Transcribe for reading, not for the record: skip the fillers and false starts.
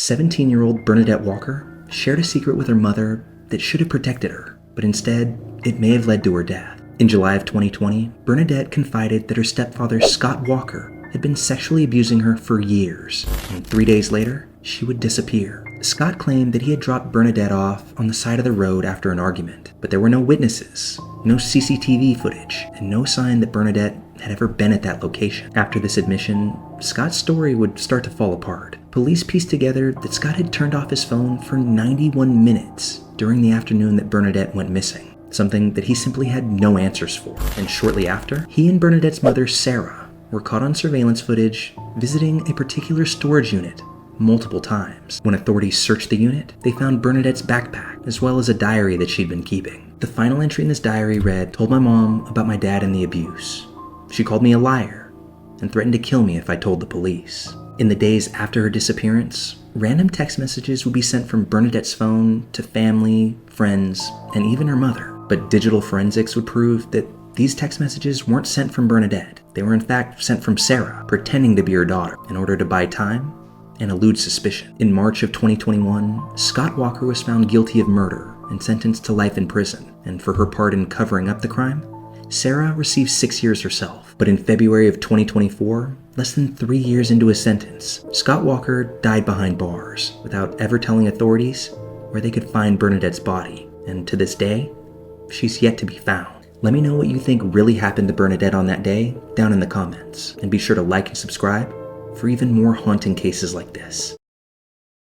17-year-old Bernadette Walker shared a secret with her mother that should have protected her, but instead, it may have led to her death. In July of 2020, Bernadette confided that her stepfather, Scott Walker, had been sexually abusing her for years, and 3 days later, she would disappear. Scott claimed that he had dropped Bernadette off on the side of the road after an argument, but there were no witnesses, no CCTV footage, and no sign that Bernadette had ever been at that location. After this admission, Scott's story would start to fall apart. Police pieced together that Scott had turned off his phone for 91 minutes during the afternoon that Bernadette went missing, something that he simply had no answers for. And shortly after, he and Bernadette's mother, Sarah, were caught on surveillance footage visiting a particular storage unit multiple times. When authorities searched the unit, they found Bernadette's backpack, as well as a diary that she'd been keeping. The final entry in this diary read, "Told my mom about my dad and the abuse. She called me a liar and threatened to kill me if I told the police." In the days after her disappearance, random text messages would be sent from Bernadette's phone to family, friends, and even her mother. But digital forensics would prove that these text messages weren't sent from Bernadette. They were in fact sent from Sarah, pretending to be her daughter in order to buy time and elude suspicion. In March of 2021, Scott Walker was found guilty of murder and sentenced to life in prison. And for her part in covering up the crime, Sarah received 6 years herself. But in February of 2024, less than 3 years into his sentence, Scott Walker died behind bars without ever telling authorities where they could find Bernadette's body. And to this day, she's yet to be found. Let me know what you think really happened to Bernadette on that day down in the comments. And be sure to like and subscribe for even more haunting cases like this.